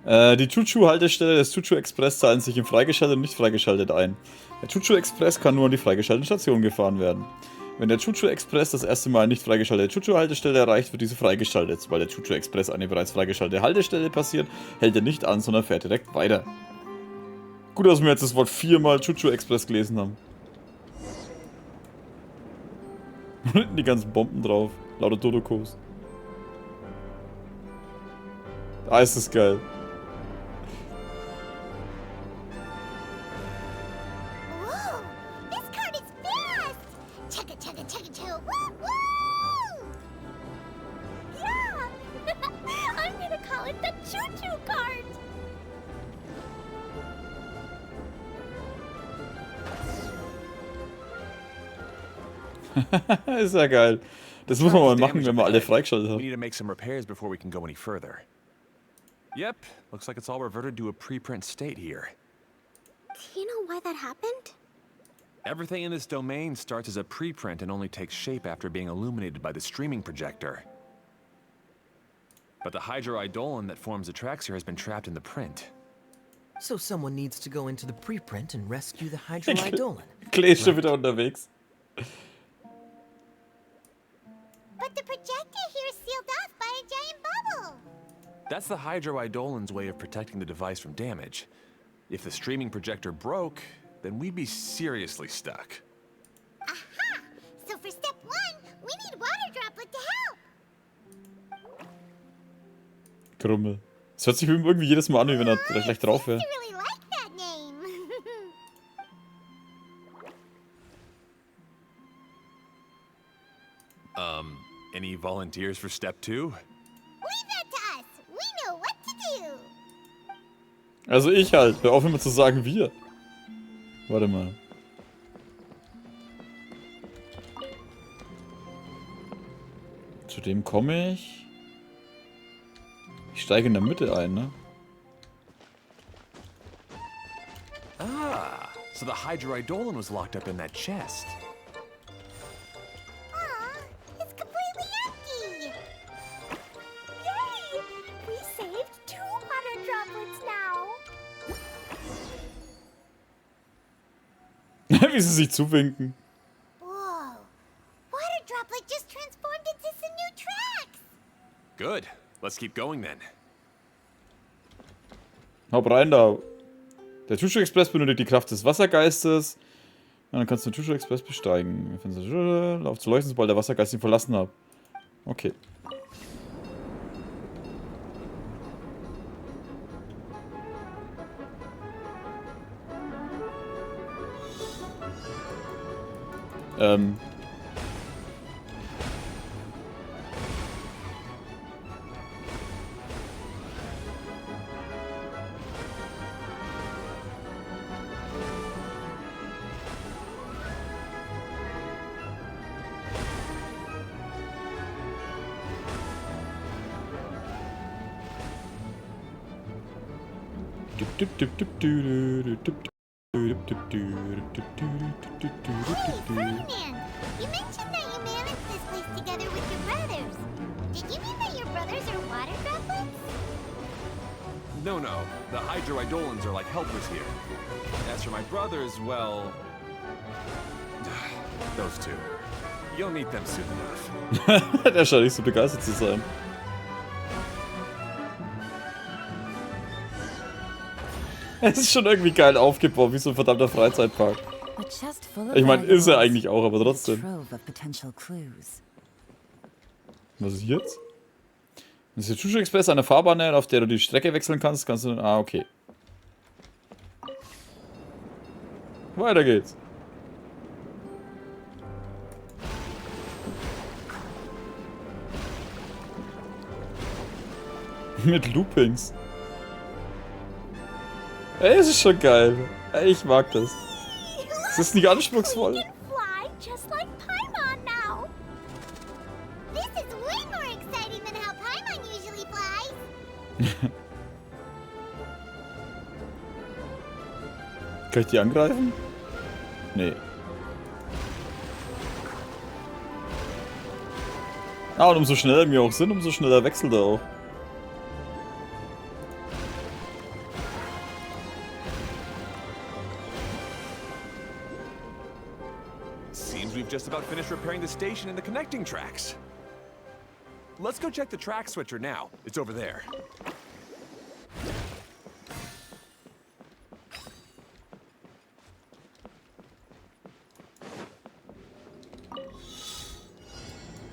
Die Chuchu-Haltestelle des Chuchu-Express zahlen sich in freigeschaltet und nicht freigeschaltet ein. Der Chuchu-Express kann nur an die freigeschalteten Stationen gefahren werden. Wenn der Chuchu-Express das erste Mal nicht freigeschaltete Chuchu-Haltestelle erreicht, wird diese freigeschaltet. Sobald der Chuchu-Express eine bereits freigeschaltete Haltestelle passiert, hält er nicht an, sondern fährt direkt weiter. Gut, dass wir jetzt das Wort 4-mal Chuchu-Express gelesen haben. Und hinten die ganzen Bomben drauf. Lauter Dodokos. Ah, ist das geil. Ist ja geil. Das muss man mal machen, wenn wir alle freigeschaltet haben. We need to make some repairs before we can go any further. Yep, looks like it's all reverted to a preprint state here. Do you know why that happened? Everything in this domain starts as a preprint and only takes shape after being illuminated by the streaming projector. But the hydroidolin that forms the tracks here has been trapped in the print. So someone needs to go into the preprint and rescue the hydroidolin. Klee ist schon wieder unterwegs. But the projector here is sealed off by a giant bubble. That's the hydroidolin's way of protecting the device from damage. If the streaming projector broke, then we'd be seriously stuck. Aha! So for step 1, we need water droplet to help. Krummel. Es hört sich irgendwie jedes Mal an, wie wenn er schlecht drauf wäre. I really like that name. Any volunteers for step 2? Leave that to us. We know what to do. Also ich halt. Hör auf immer zu sagen wir. Warte mal. Zu dem komme ich. Ich steige in der Mitte ein, ne? Ah, so the hydroidolin was locked up in that chest. Aw, it's completely empty. Yay! We saved 2 water droplets now. Wie sie sich zuwinken. Whoa. Water droplet just transformed into some new tracks. Good. Let's keep going then. Hau rein da. Der Chuchu Express benötigt die Kraft des Wassergeistes. Und dann kannst du den Chuchu Express besteigen. Lauf zu leuchten, sobald der Wassergeist ihn verlassen hat. Okay. Hey, Ferdinand! You mentioned that you managed this place together with your brothers. Did you mean that your brothers are water droplets? No, the hydroidolins are like helpers here. As for my brothers, well... those two. You'll meet them soon enough. Der scheint nicht so begeistert zu sein. Es ist schon irgendwie geil aufgebaut, wie so ein verdammter Freizeitpark. Ich meine, ist er eigentlich auch, aber trotzdem. Was ist jetzt? Das ist der Chuchu Express, eine Fahrbahn, auf der du die Strecke wechseln kannst. Kannst du. Ah, okay. Weiter geht's. Mit Loopings. Ey, es ist schon geil. Ey, ich mag das. Es ist nicht anspruchsvoll. Kann ich die angreifen? Nee. Ah, und umso schneller wir auch sind, umso schneller wechselt er auch. seems we've just about finished repairing the station and the connecting tracks. Let's go check the track switcher now. It's over there.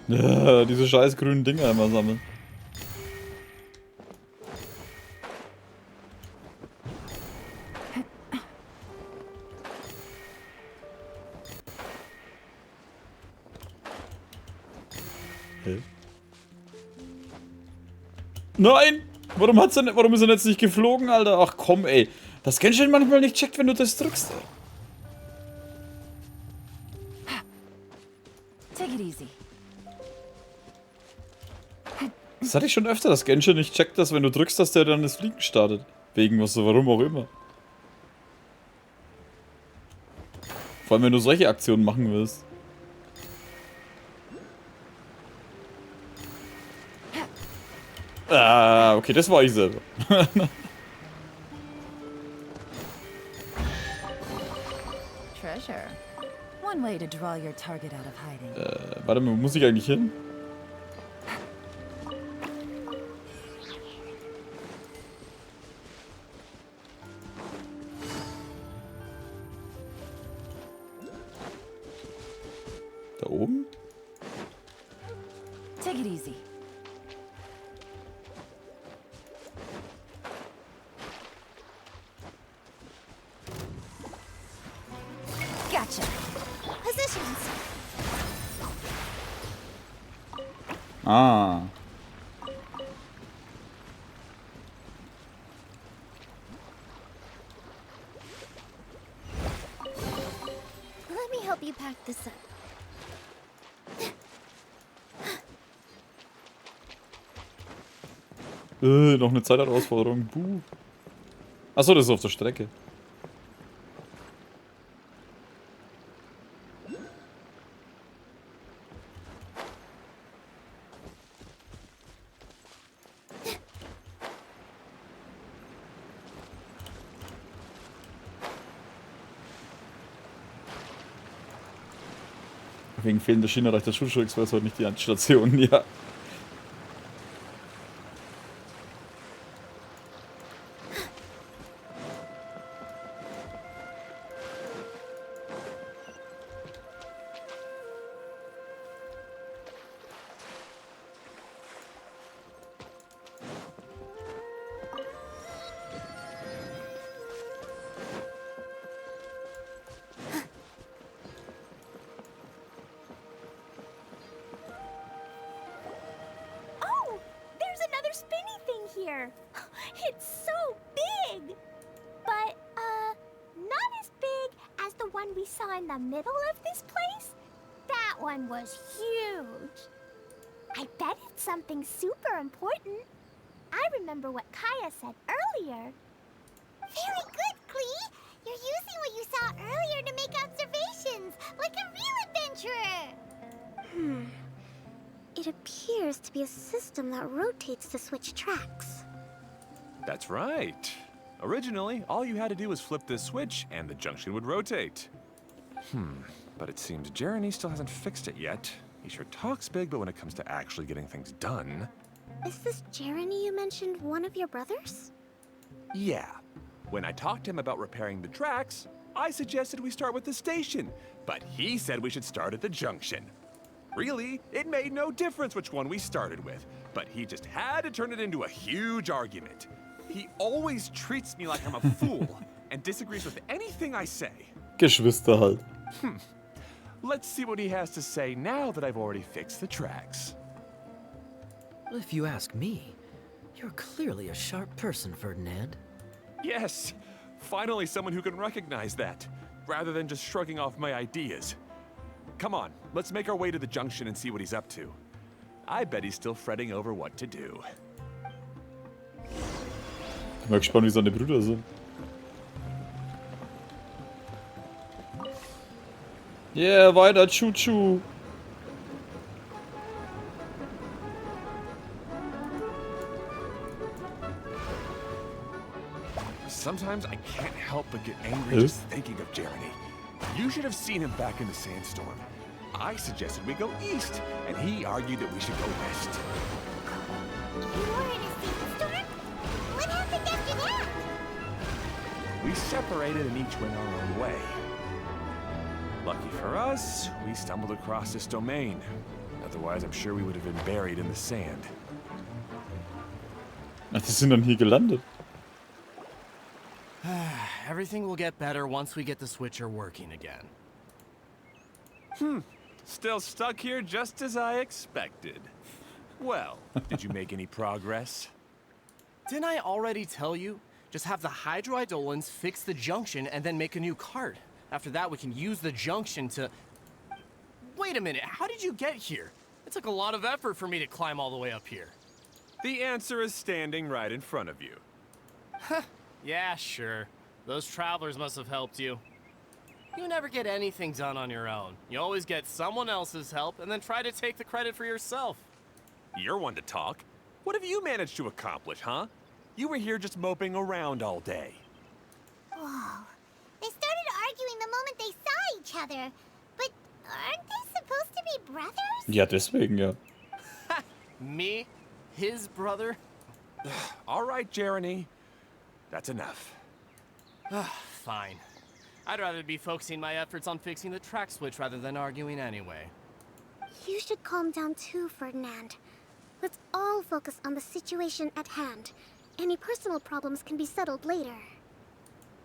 Ja, diese scheiß grünen Dinger immer sammeln. Hä? Nein! Warum ist er jetzt nicht geflogen, Alter? Ach komm, ey. Das Genshin manchmal nicht checkt, wenn du das drückst, ey. Take it easy. Das hatte ich schon öfter, dass Genshin nicht checkt, dass wenn du drückst, dass der dann das Fliegen startet. Wegen was, warum auch immer. Vor allem, wenn du solche Aktionen machen willst. Ah, okay, das war ich selber. Treasure. One way to draw your target out of hiding. Warte mal, wo muss ich eigentlich hin? Da oben? Take it easy. Gotcha. Positions. Ah. Let me help you pack this up. Noch eine Zeitherausforderung. Buh. Achso, das ist auf der Strecke. Wegen fehlender Schiene reicht der Schulschul-Express heute nicht die Station, ja. Oh, there's another spinny thing here. It's so big. But, not as big as the one we saw in the middle of this place. That one was huge. I bet it's something super important. I remember what Kaya said earlier. Very good, Klee. You're using what you saw earlier to make observations, like a real adventurer. It appears to be a system that rotates to switch tracks. That's right. Originally, all you had to do was flip this switch and the junction would rotate. But it seems Jeremy still hasn't fixed it yet. He sure talks big, but when it comes to actually getting things done... Is this Jeremy you mentioned one of your brothers? Yeah. When I talked to him about repairing the tracks, I suggested we start with the station, but he said we should start at the junction. Really, it made no difference which one we started with, but he just had to turn it into a huge argument. He always treats me like I'm a fool and disagrees with anything I say. Geschwister halt. Let's see what he has to say now that I've already fixed the tracks. If you ask me, you're clearly a sharp person, Ferdinand. Yes, finally someone who can recognize that, rather than just shrugging off my ideas. Come on, let's make our way to the junction and see what he's up to. I bet he's still fretting over what to do. Ich bin mal gespannt, wie seine Brüder sind. Yeah, weiter, Chuchu. Sometimes I can't help but get angry just thinking of Jeremy. You should have seen him back in the sandstorm. I suggested we go east, and he argued that we should go west. You were in a sandstorm? What happened after that? We separated and each went our own way. Lucky for us, we stumbled across this domain. Otherwise, I'm sure we would have been buried in the sand. Ach, die sind dann hier gelandet. Everything will get better once we get the switcher working again. Still stuck here just as I expected. Well, did you make any progress? Didn't I already tell you? Just have the hydroidolins fix the junction and then make a new cart. After that, we can use the junction to... Wait a minute, how did you get here? It took a lot of effort for me to climb all the way up here. The answer is standing right in front of you. Yeah, sure. Those travelers must have helped you. You never get anything done on your own. You always get someone else's help and then try to take the credit for yourself. You're one to talk. What have you managed to accomplish, huh? You were here just moping around all day. Whoa. They started arguing the moment they saw each other. But aren't they supposed to be brothers? Ja, deswegen, ja. Me? His brother? All right, Jeremy. That's enough. Fine. I'd rather be focusing my efforts on fixing the track switch rather than arguing anyway. You should calm down too, Ferdinand. Let's all focus on the situation at hand. Any personal problems can be settled later.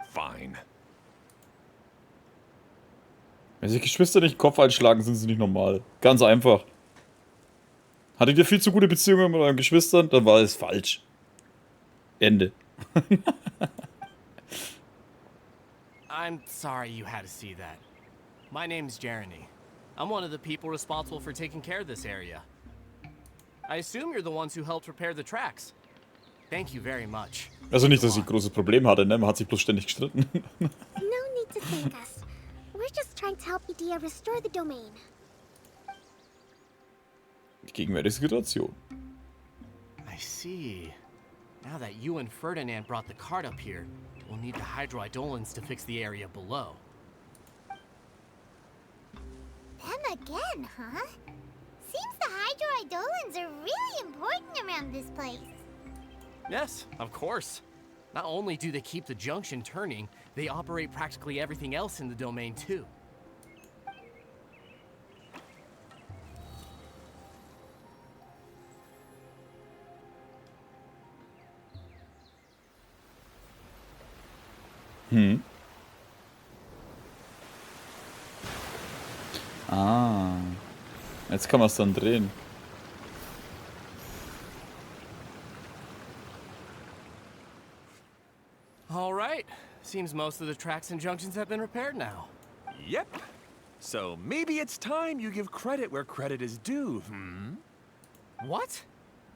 Fine. Wenn sich Geschwister nicht den Kopf einschlagen, sind sie nicht normal. Ganz einfach. Hattet ihr viel zu gute Beziehungen mit euren Geschwistern, dann war es falsch. Ende. I'm sorry you had to see that. My name's Jeremy. I'm one of the people responsible for taking care of this area. I assume you're the ones who helped repair the tracks. Thank you very much. Also nicht, dass ich ein großes Problem hatte, ne? Man hat sich bloß ständig gestritten. No need to thank us. We're just trying to help Edea restore the domain. Die gegenwärtige Situation. I see. Now that you and Ferdinand brought the cart up here, we'll need the hydroidolins to fix the area below. Them again, huh? Seems the hydroidolins are really important around this place. Yes, of course. Not only do they keep the junction turning, they operate practically everything else in the domain too. Ah. Jetzt kann man es dann drehen. All right. Seems most of the tracks and junctions have been repaired now. Yep. So maybe it's time you give credit where credit is due, What?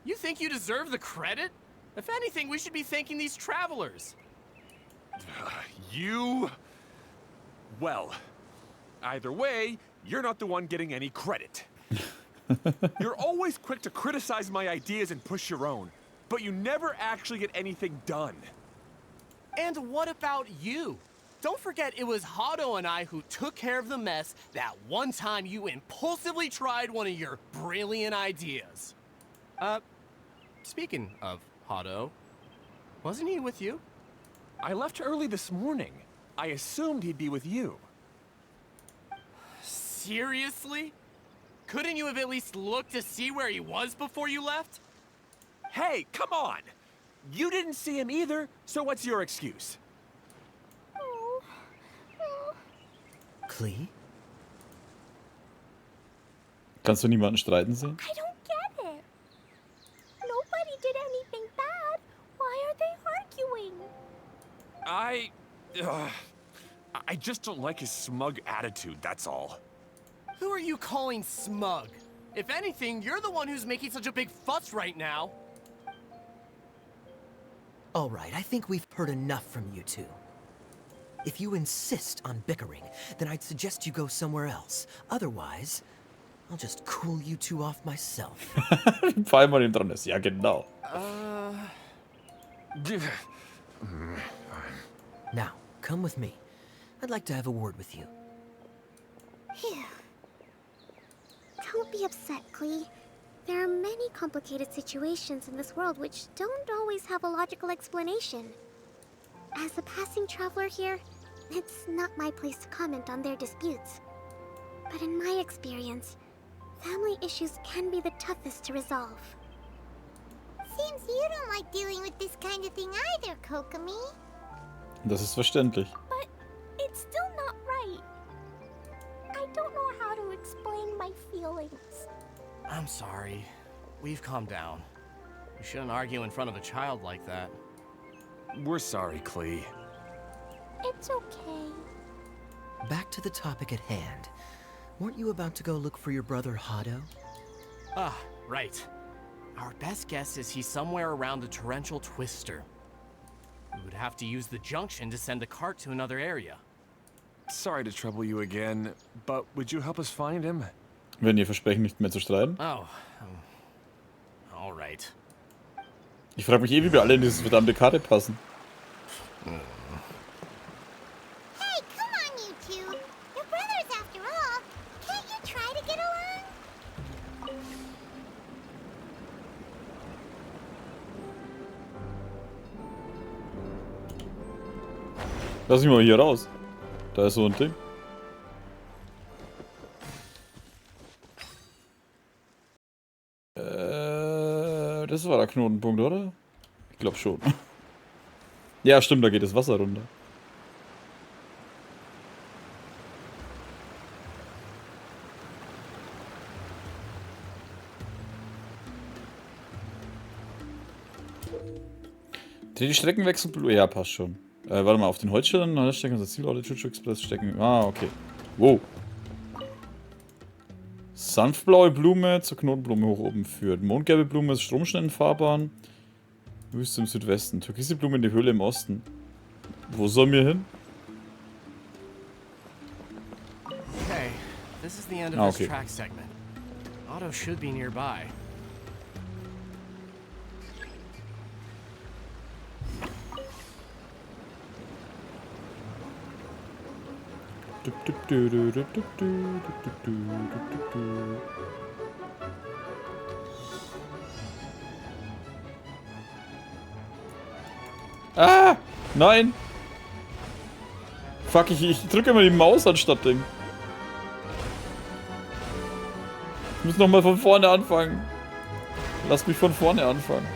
You think you deserve the credit? If anything, we should be thanking these travelers. You... Well, either way, you're not the one getting any credit. You're always quick to criticize my ideas and push your own, but you never actually get anything done. And what about you? Don't forget it was Hado and I who took care of the mess that one time you impulsively tried one of your brilliant ideas. Speaking of Hado, wasn't he with you? I left early this morning. I assumed he'd be with you. Seriously? Couldn't you have at least looked to see where he was before you left? Hey, come on! You didn't see him either, so what's your excuse? Klee? Kannst du niemanden streiten sehen? I don't get it. Nobody did anything bad. Why are they arguing? I just don't like his smug attitude, that's all. Who are you calling smug? If anything, you're the one who's making such a big fuss right now. All right, I think we've heard enough from you two. If you insist on bickering, then I'd suggest you go somewhere else. Otherwise, I'll just cool you two off myself. Pfeil mal ihm dran ist. Ja, genau. Now, come with me. I'd like to have a word with you. Phew. Don't be upset, Klee. There are many complicated situations in this world which don't always have a logical explanation. As a passing traveler here, it's not my place to comment on their disputes. But in my experience, family issues can be the toughest to resolve. Seems you don't like dealing with this kind of thing either, Kokomi. Das ist verständlich. But it's still not right. I don't know how to explain my feelings. I'm sorry. We've calmed down. You shouldn't argue in front of a child like that. We're sorry, Klee. It's okay. Back to the topic at hand. Weren't you about to go look for your brother Hado? Ah, right. Our best guess is he's somewhere around the Torrential Twister. We would have to use the junction to send the cart to another area. Sorry to trouble you again, but would you help us find him? Wenn ihr versprechen, nicht mehr zu streiten. Oh, all right. Ich frage mich eh, wie wir alle in dieses verdammte Karte passen. Hey, come on, you two. You're brothers after all. Can't you try to get along? Lass mich mal hier raus. Da ist so ein Ding. Das war der Knotenpunkt, oder? Ich glaube schon. Ja, stimmt, da geht das Wasser runter. Die Streckenwechsel... Ja, passt schon. Warte mal, auf den Holzschildern stecken unser Zielort, Chuchu Express stecken. Ah, okay. Wow. Sanftblaue Blume zur Knotenblume hoch oben führt. Mondgelbe Blume ist Stromschnellenfahrbahn. Wüste im Südwesten. Türkise Blume in die Höhle im Osten. Wo sollen wir hin? Okay, this is the end of Ah, this okay. track segment. Otto should be nearby. Ah! Nein! Fuck, ich drücke immer die Maus anstatt Ding. Ich muss nochmal von vorne anfangen. Lass mich von vorne anfangen.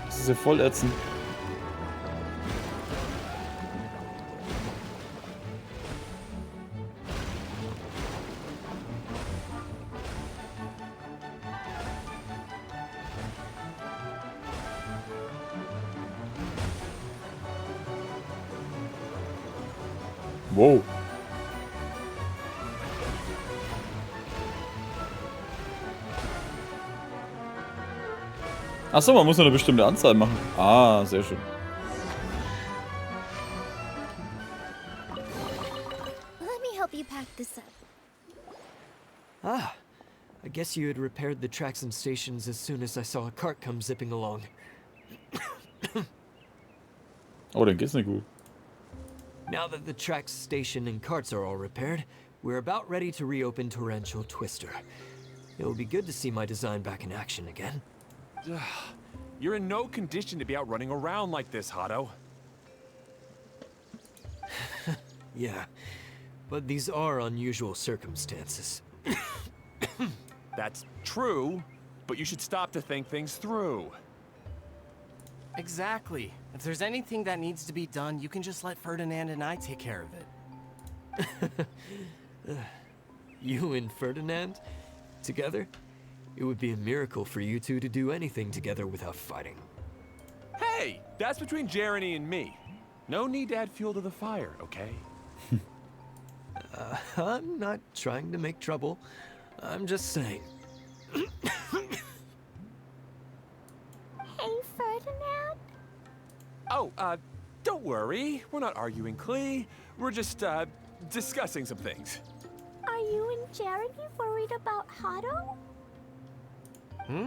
Das ist ja voll ätzend. Wow. Achso, man muss nur eine bestimmte Anzahl machen. Ah, sehr schön. Let me help you pack this up. Ah, I guess you had repaired the tracks and stations as soon as I saw a cart come zipping along. Oh, dann geht's nicht gut. Now that the tracks, station, and carts are all repaired, we're about ready to reopen Torrential Twister. It will be good to see my design back in action again. You're in no condition to be out running around like this, Hado. Yeah, but these are unusual circumstances. That's true, but you should stop to think things through. Exactly. If there's anything that needs to be done, you can just let Ferdinand and I take care of it. You and Ferdinand? Together? It would be a miracle for you two to do anything together without fighting. Hey, that's between Jeremy and me. No need to add fuel to the fire, okay? I'm not trying to make trouble. I'm just saying. Hey, Ferdinand. Oh, don't worry. We're not arguing, Klee. We're just, discussing some things. Are you and Jeremy worried about Hado? Hmm?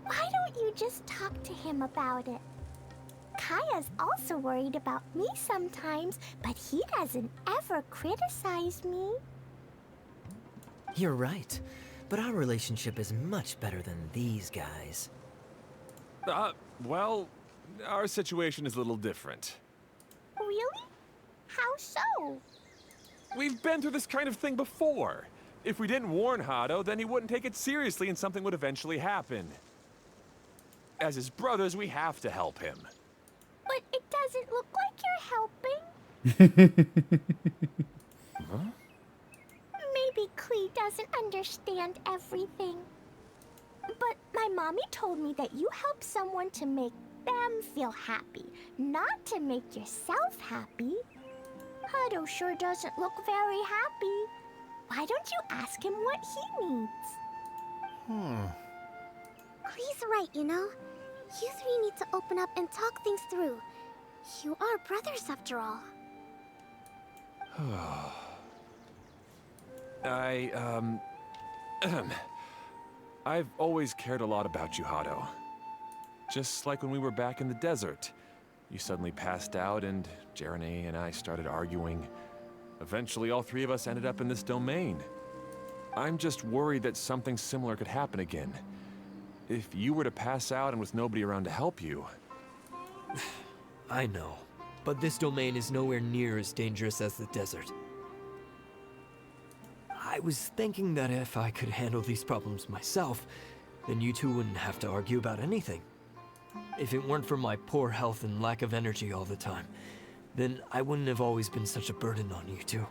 Why don't you just talk to him about it? Kaya's also worried about me sometimes, but he doesn't ever criticize me. You're right. But our relationship is much better than these guys. Well, our situation is a little different. Really? How so? We've been through this kind of thing before. If we didn't warn Hado, then he wouldn't take it seriously and something would eventually happen. As his brothers, we have to help him. But it doesn't look like you're helping. Huh? Maybe Klee doesn't understand everything. But my mommy told me that you help someone to make them feel happy, not to make yourself happy. Hado sure doesn't look very happy. Why don't you ask him what he needs? Klee's right, you know. You three need to open up and talk things through. You are brothers after all. I've always cared a lot about you, Hado. Just like when we were back in the desert. You suddenly passed out and Jerene and I started arguing. Eventually, all three of us ended up in this domain. I'm just worried that something similar could happen again. If you were to pass out and with nobody around to help you... I know, but this domain is nowhere near as dangerous as the desert. I was thinking that if I could handle these problems myself, then you two wouldn't have to argue about anything. If it weren't for my poor health and lack of energy all the time, then I wouldn't have always been such a burden on you two.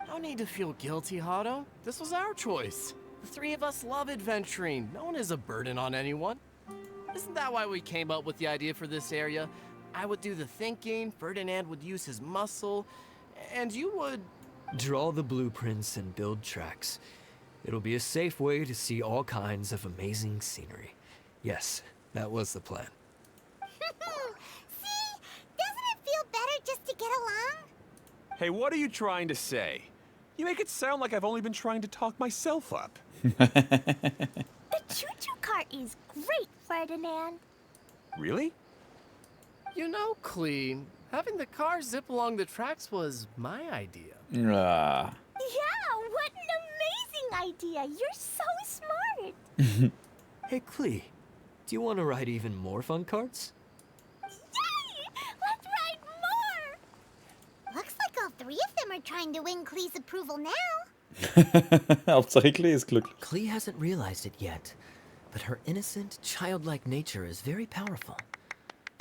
No need to feel guilty, Hado. This was our choice. The three of us love adventuring. No one is a burden on anyone. Isn't that why we came up with the idea for this area? I would do the thinking, Ferdinand would use his muscle, and you would... Draw the blueprints and build tracks. It'll be a safe way to see all kinds of amazing scenery. Yes, that was the plan. See? Doesn't it feel better just to get along? Hey, what are you trying to say? You make it sound like I've only been trying to talk myself up. The choo-choo cart is great, Ferdinand. Really? You know, Klee, having the car zip along the tracks was my idea. Ah. Yeah, what an amazing idea. You're so smart. Hey, Klee, do you want to ride even more fun carts? Yay! Let's ride more. Looks like all three of them are trying to win Klee's approval now. Hauptsache Klee ist glücklich. Klee hasn't realized it yet, but her innocent, childlike nature is very powerful.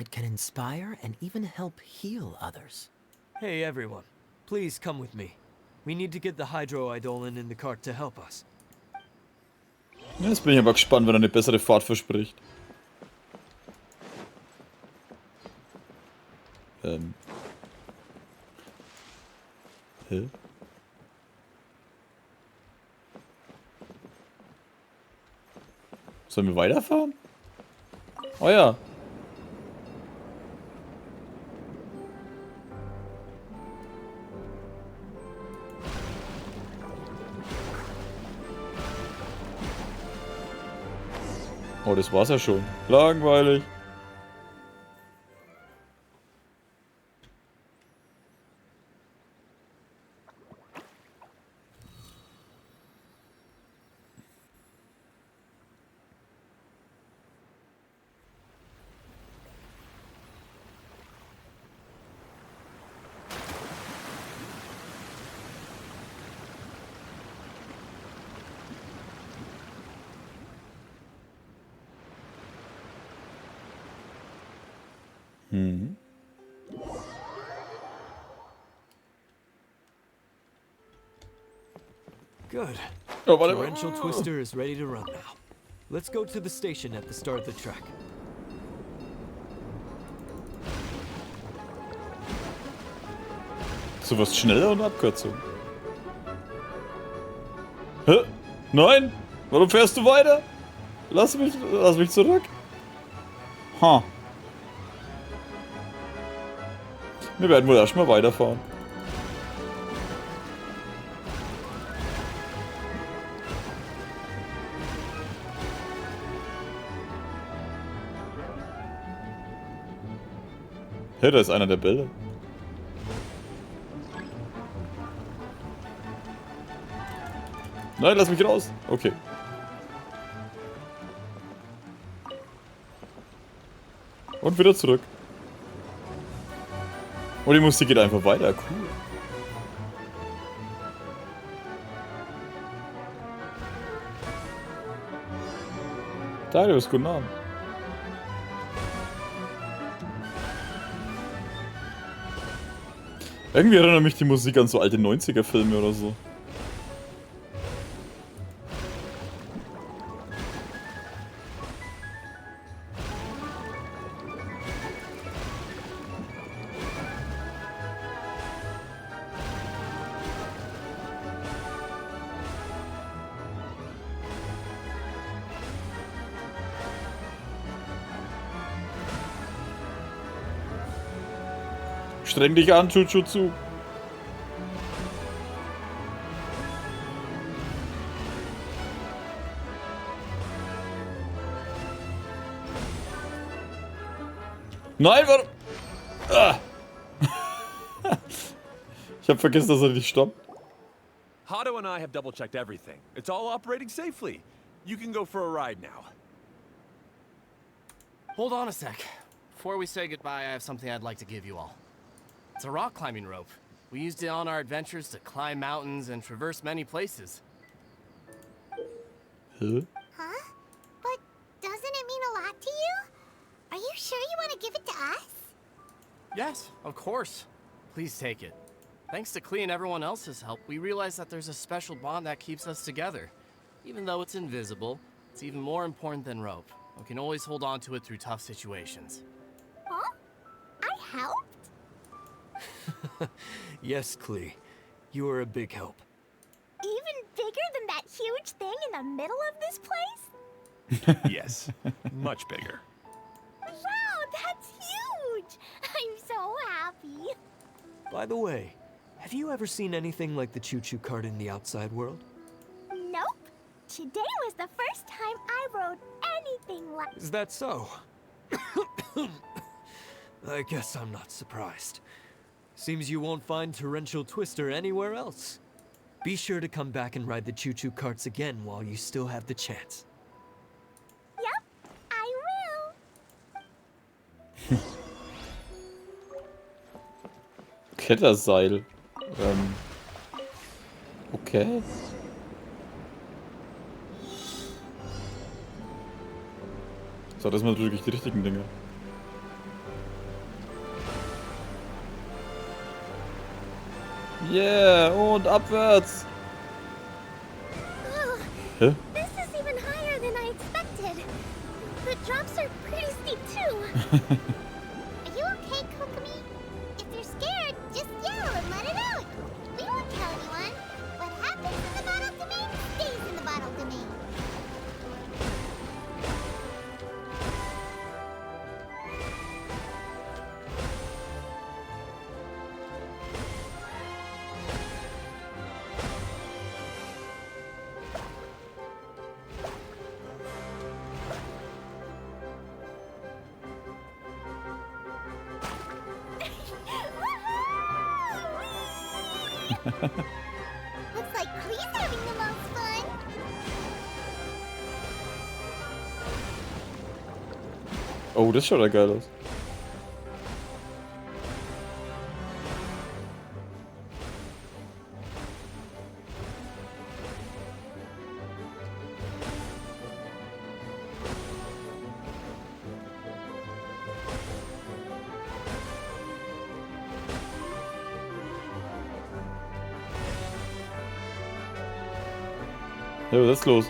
It can inspire and even help heal others. Hey, everyone, please come with me. We need to get the Hydro-Eidolon in the cart to help us. Jetzt bin ich aber gespannt, wenn er eine bessere Fahrt verspricht. Hä? Sollen wir weiterfahren? Oh ja. Oh, das war's ja schon. Langweilig. Good. Oh, warte. Torrential Twister is ready to run now. Let's go to the station at the start of the track. So was schneller und Abkürzung. Hä? Nein! Warum fährst du weiter? Lass mich zurück. Ha. Wir werden wohl erstmal weiterfahren. Hey, da ist einer der Bälle. Nein, lass mich raus. Okay. Und wieder zurück. Und die Musik geht einfach weiter. Cool. Darius, guten Abend. Irgendwie erinnert mich die Musik an so alte 90er-Filme oder so. Streng dich an, Jujutsu. Nein, warum? Ah. Ich hab vergessen, dass er nicht stoppt. Hado and I have double-checked everything. It's all operating safely. You can go for a ride now. Hold on a sec. Before we say goodbye, I have something I'd like to give you all. It's a rock climbing rope. We used it on our adventures to climb mountains and traverse many places. Huh? Huh? But doesn't it mean a lot to you? Are you sure you want to give it to us? Yes, of course. Please take it. Thanks to Klee and everyone else's help, we realized that there's a special bond that keeps us together. Even though it's invisible, it's even more important than rope. We can always hold on to it through tough situations. Huh? I helped? Yes, Klee. You are a big help. Even bigger than that huge thing in the middle of this place? Yes, much bigger. Wow, that's huge! I'm so happy. By the way, have you ever seen anything like the choo-choo cart in the outside world? Nope. Today was the first time I rode anything like... Is that so? I guess I'm not surprised. Seems you won't find Torrential Twister anywhere else. Be sure to come back and ride the choo-choo carts again while you still have the chance. Yep, I will. Kletterseil. Okay. So, das sind natürlich die richtigen Dinge. Yeah, und abwärts. Oh, Hä? this is even higher than I expected. The drops are pretty steep too. Are you okay, Kokomi? If you're scared, just yell and let it out. We won't tell anyone. What happens in the bottle domain stays in the bottle domain. Looks like Klee's having the most fun. Oh, das schaut ja geil aus. Ja, was ist los?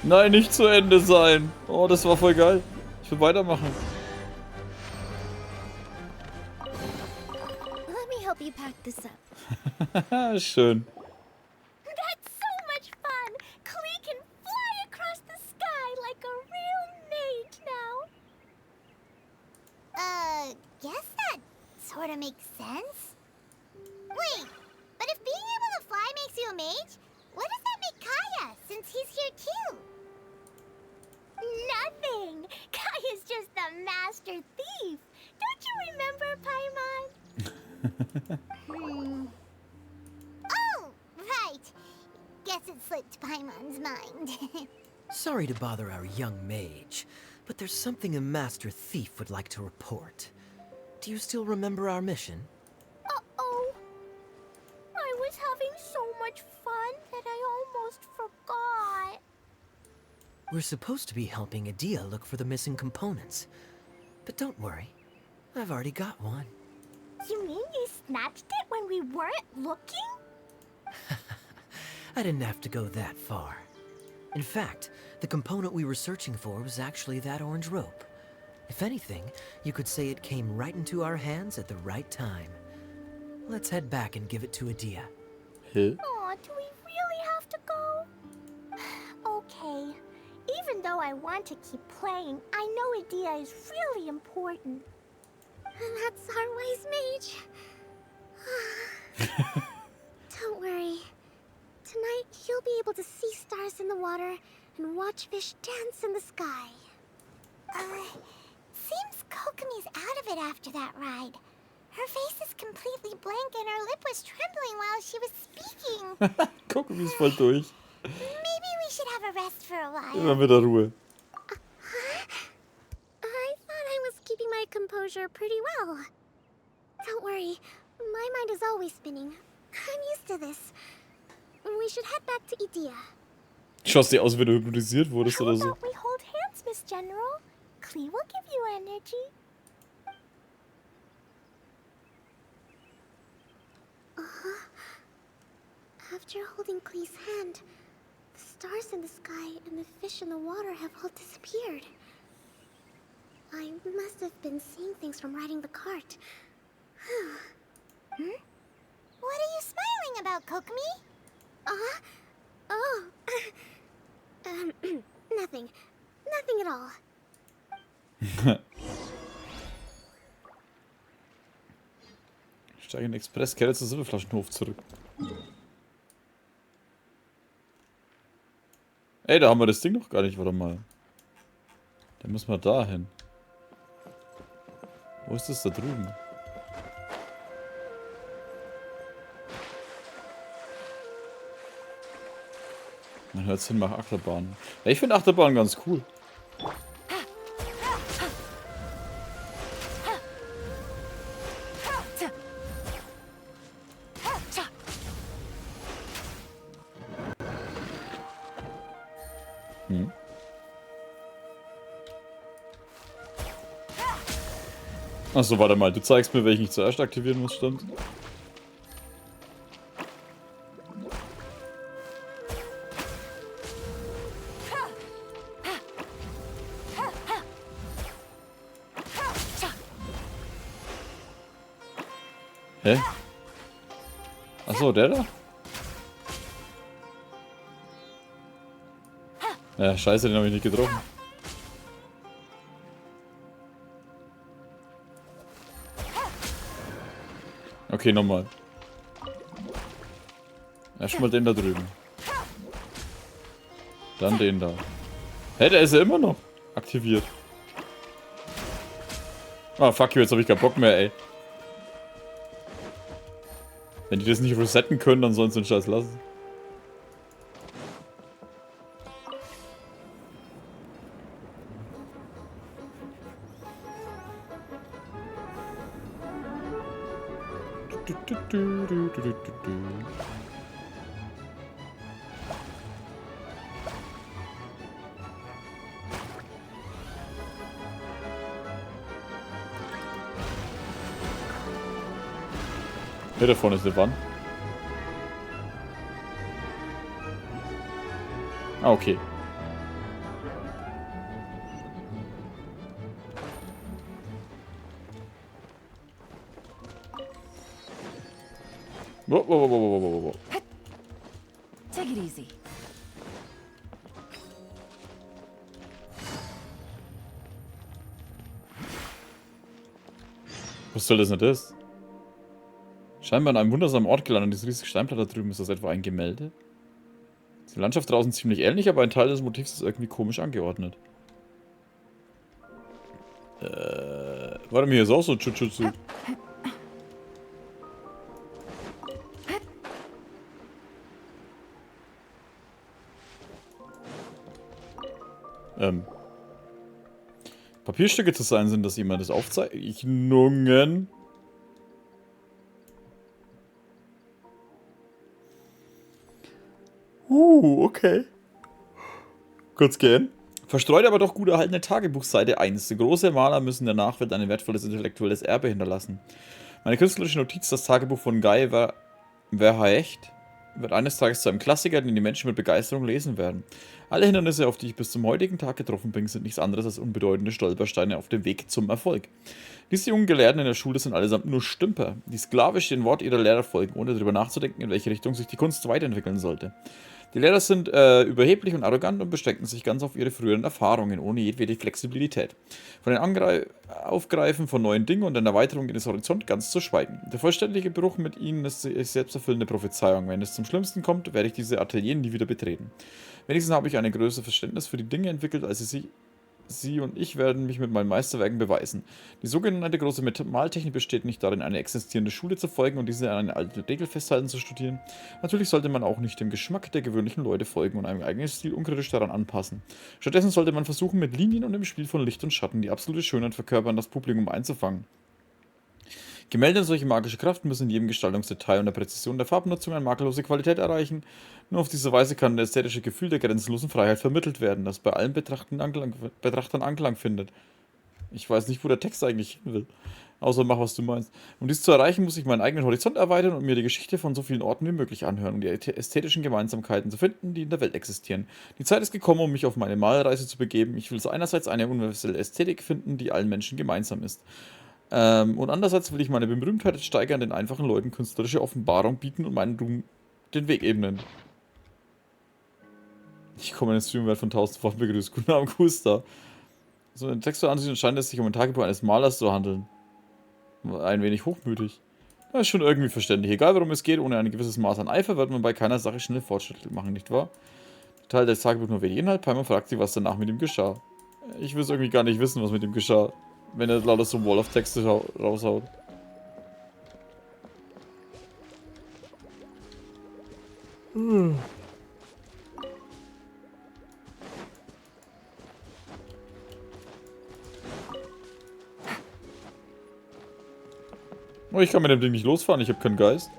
Nein, nicht zu Ende sein. Oh, das war voll geil. Ich will weitermachen. Let me help you pack this up. Schön. That's so much fun! Klee can fly across the sky like a real mage now. Guess that sort of makes sense. Wait, but if being able to fly makes you a mage, what does that make Kaya, since he's here too? Nothing. Kai is just a master thief. Don't you remember, Paimon? Oh, right. Guess it slipped Paimon's mind. Sorry to bother our young mage, but there's something a master thief would like to report. Do you still remember our mission? Uh-oh. I was having so much fun that I almost forgot. We're supposed to be helping Adia look for the missing components. But don't worry, I've already got one. You mean you snatched it when we weren't looking? I didn't have to go that far. In fact, the component we were searching for was actually that orange rope. If anything, you could say it came right into our hands at the right time. Let's head back and give it to Adia. Hä? Aw, do we really have to go? Okay. Even though I want to keep playing, I know Adia is really important. That's our wise mage. Don't worry. Tonight, you'll be able to see stars in the water and watch fish dance in the sky. Seems Kokomi's out of it after that ride. Her face is completely blank and her lip was trembling while she was speaking. Guck, wie ist voll durch. Maybe we should have a rest for a while. Immer wieder Ruhe. I thought I was keeping my composure pretty well. Don't worry, my mind is always spinning. I'm used to this. We should head back to Adia. Schaust dir aus, wenn du hypnotisiert wurdest How oder so. about we hold hands, Miss General? Klee will give you energy. After holding Klee's hand, the stars in the sky and the fish in the water have all disappeared. I must have been seeing things from riding the cart. What are you smiling about, Kokomi? Oh. Nothing. Nothing at all. Steige in den Express, kehre zum Silberflaschenhof zurück. Ey, da haben wir das Ding noch gar nicht, warte mal. Da müssen wir da hin. Wo ist das da drüben? Man hört Sinn nach Achterbahn. Ja, ich finde Achterbahn ganz cool. Achso, warte mal, du zeigst mir, welchen ich zuerst aktivieren muss, stimmt? Hä? Achso, der da? Ja, scheiße, den habe ich nicht getroffen. Okay, nochmal. Erstmal den da drüben. Dann den da. Hä, der ist ja immer noch aktiviert. Ah, fuck you, jetzt habe ich keinen Bock mehr, ey. Wenn die das nicht resetten können, dann sollen sie den Scheiß lassen. Hier da vorne ist eine Wand. Ah, okay. Whoa. Take it easy. Was soll das denn das? Scheinbar an einem wundersamen Ort gelandet. Dieses riesige Steinblatt da drüben. Ist das etwa ein Gemälde? Ist die Landschaft draußen ziemlich ähnlich, aber ein Teil des Motivs ist irgendwie komisch angeordnet. Warte, mir ist auch so Chuchu-Zug. Papierstücke zu sein sind, dass jemand das Aufzeichnungen. Okay. Kurz gehen. Verstreut aber doch gut erhaltene Tagebuchseite 1. Große Maler müssen der Nachwelt ein wertvolles intellektuelles Erbe hinterlassen. Meine künstlerische Notiz, das Tagebuch von Guy Verhaecht, wird eines Tages zu einem Klassiker, den die Menschen mit Begeisterung lesen werden. Alle Hindernisse, auf die ich bis zum heutigen Tag getroffen bin, sind nichts anderes als unbedeutende Stolpersteine auf dem Weg zum Erfolg. Diese jungen Gelehrten in der Schule sind allesamt nur Stümper, die sklavisch den Wort ihrer Lehrer folgen, ohne darüber nachzudenken, in welche Richtung sich die Kunst weiterentwickeln sollte. Die Lehrer sind überheblich und arrogant und beschränken sich ganz auf ihre früheren Erfahrungen, ohne jedwede Flexibilität. Von den Aufgreifen von neuen Dingen und einer Erweiterung ihres Horizonts ganz zu schweigen. Der vollständige Bruch mit ihnen ist die selbsterfüllende Prophezeiung. Wenn es zum Schlimmsten kommt, werde ich diese Atelier nie wieder betreten. Wenigstens habe ich ein größeres Verständnis für die Dinge entwickelt, als Sie und ich werden mich mit meinen Meisterwerken beweisen. Die sogenannte große Maltechnik besteht nicht darin, eine existierende Schule zu folgen und diese an eine alte Regel festhalten zu studieren. Natürlich sollte man auch nicht dem Geschmack der gewöhnlichen Leute folgen und einem eigenen Stil unkritisch daran anpassen. Stattdessen sollte man versuchen, mit Linien und dem Spiel von Licht und Schatten die absolute Schönheit verkörpern, das Publikum einzufangen. Gemälde und solche magische Kraft müssen in jedem Gestaltungsdetail und der Präzision der Farbnutzung eine makellose Qualität erreichen. Nur auf diese Weise kann das ästhetische Gefühl der grenzenlosen Freiheit vermittelt werden, das bei allen Betrachtern Anklang findet. Ich weiß nicht, wo der Text eigentlich hin will. Außer mach, was du meinst. Um dies zu erreichen, muss ich meinen eigenen Horizont erweitern und mir die Geschichte von so vielen Orten wie möglich anhören, um die ästhetischen Gemeinsamkeiten zu finden, die in der Welt existieren. Die Zeit ist gekommen, um mich auf meine Malreise zu begeben. Ich will so einerseits eine universelle Ästhetik finden, die allen Menschen gemeinsam ist. Und andererseits will ich meine Berühmtheit steigern, den einfachen Leuten künstlerische Offenbarung bieten und meinen Ruhm den Weg ebnen. Ich komme in den Streamwert von 1000-fach begrüßt. Guten Abend, Kusta. So ein Text zu ansehen scheint es sich um ein Tagebuch eines Malers zu handeln. Ein wenig hochmütig. Das ist schon irgendwie verständlich. Egal worum es geht, ohne ein gewisses Maß an Eifer wird man bei keiner Sache schnell Fortschritte machen, nicht wahr? Der Teil des Tagebuchs nur wenig Inhalt, Palmer fragt sich, was danach mit ihm geschah. Ich will es irgendwie gar nicht wissen, was mit ihm geschah. Wenn er lauter so Wall-of-Texte raushaut. Oh, ich kann mit dem Ding nicht losfahren, ich habe keinen Geist.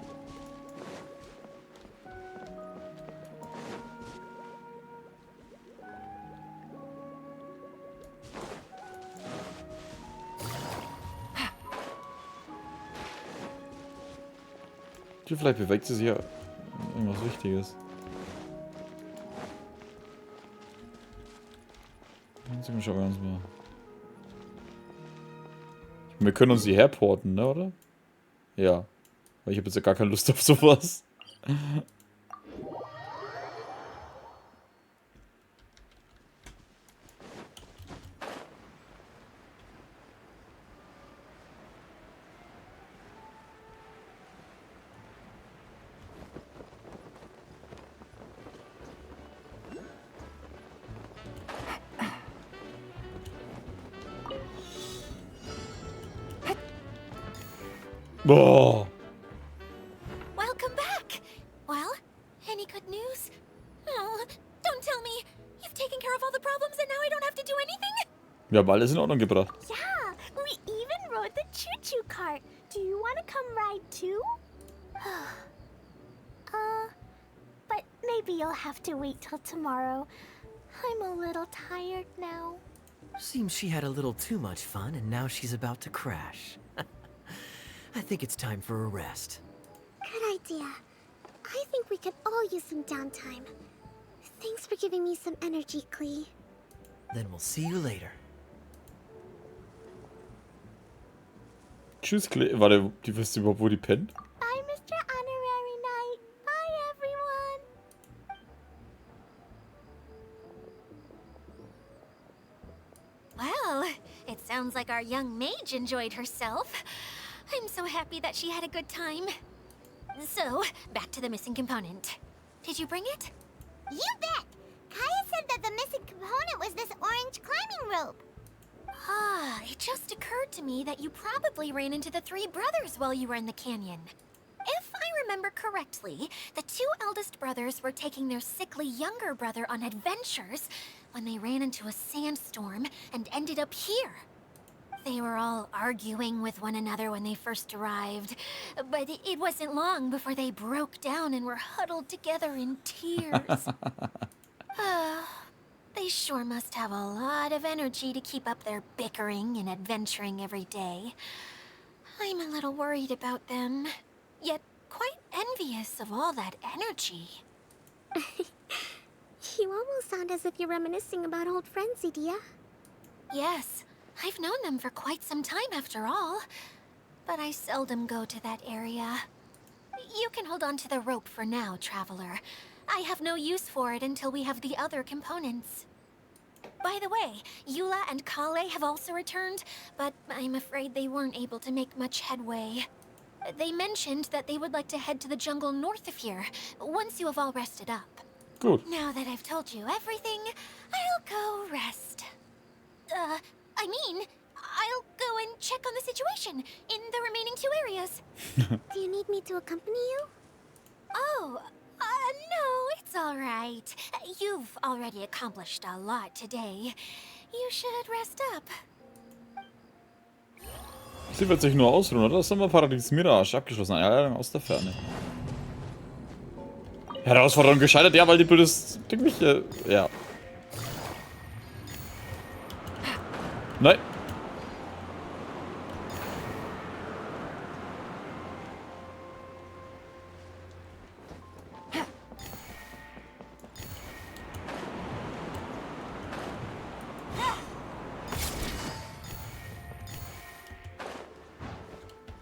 Vielleicht bewegt sie sich ja irgendwas Wichtiges. Schauen wir uns mal. Wir können uns hierher porten, ne, oder? Ja. Weil ich habe jetzt ja gar keine Lust auf sowas. Boah. Welcome back. Well, any good news? Oh, don't tell me. You've taken care of all the problems and now I don't have to do anything? Wir haben alles in Ordnung gebracht. Yeah, we even rode the choo-choo cart. Do you want to come ride too? But maybe you'll have to wait till tomorrow. I'm a little tired now. Seems she had a little too much fun and now she's about to crash. I think it's time for a rest. Good idea. I think we could all use some downtime. Thanks for giving me some energy, Klee. Then we'll see you later. Tschüss, warte, die wisst überhaupt, wo die pennt? Bye, Mr. Honorary Knight. Bye, everyone. Well, it sounds like our young mage enjoyed herself. I'm so happy that she had a good time. So, back to the missing component. Did you bring it? You bet! Kaya said that the missing component was this orange climbing rope. It just occurred to me that you probably ran into the three brothers while you were in the canyon. If I remember correctly, the two eldest brothers were taking their sickly younger brother on adventures when they ran into a sandstorm and ended up here. They were all arguing with one another when they first arrived, but it wasn't long before they broke down and were huddled together in tears. They sure must have a lot of energy to keep up their bickering and adventuring every day. I'm a little worried about them, yet quite envious of all that energy. You almost sound as if you're reminiscing about old friends, Edea. Yes, I've known them for quite some time after all, but I seldom go to that area. You can hold on to the rope for now, Traveler. I have no use for it until we have the other components. By the way, Eula and Kale have also returned, but I'm afraid they weren't able to make much headway. They mentioned that they would like to head to the jungle north of here, once you have all rested up. Gut. Now that I've told you everything, I'll go rest. I'll go and check on the situation in the remaining two areas. Do you need me to accompany you? Oh, no, it's all right. You've already accomplished a lot today. You should rest up. Sie wird sich nur ausruhen, oder? Sommerparadies Mirage abgeschlossen. Einladung aus der Ferne. Herausforderung gescheitert? Ja, weil die blödes Ding mich ja. Nein.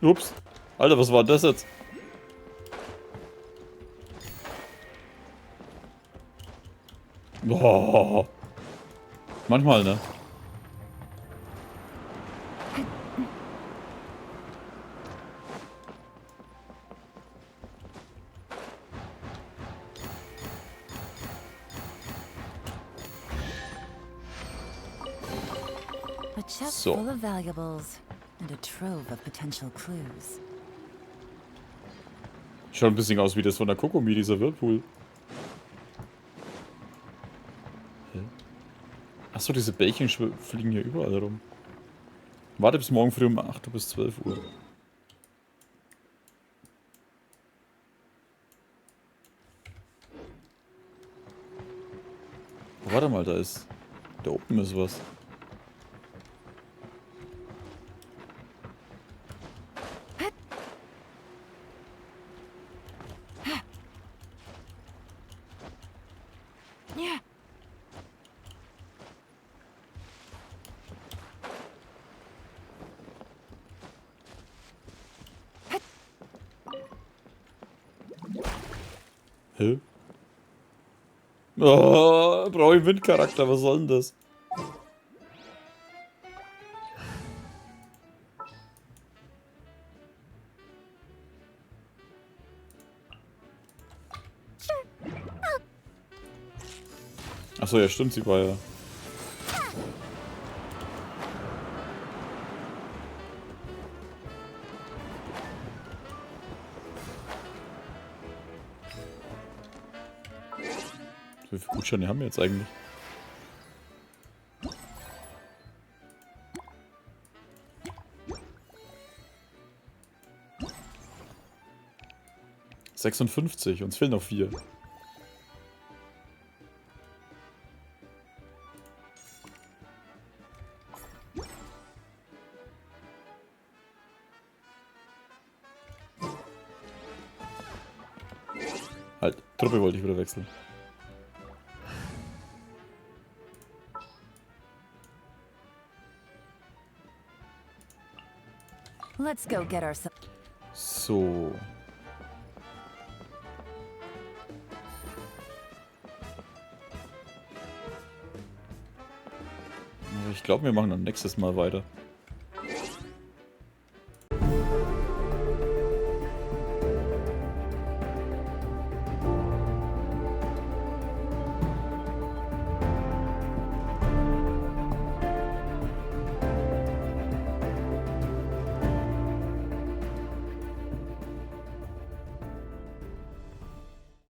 Ups. Alter, was war das jetzt? Boah. Manchmal, ne? A chest So. full of valuables and a trove of potential clues. Schaut ein bisschen aus wie das von der Kokomi, dieser Whirlpool. Hä? Achso, diese Bällchen fliegen hier überall rum. Warte bis morgen früh um 8 Uhr bis 12 Uhr. Oh, warte mal, da oben ist was. Hä? Oh, brauche ich Windcharakter, was soll denn das? Achso, ja stimmt, sie war ja... Wie viele Gutscheine haben wir jetzt eigentlich? ...56, uns fehlen noch 4. Halt, Truppe wollte ich wieder wechseln. Let's go get ourselves. So. Aber ich glaube, wir machen dann nächstes Mal weiter.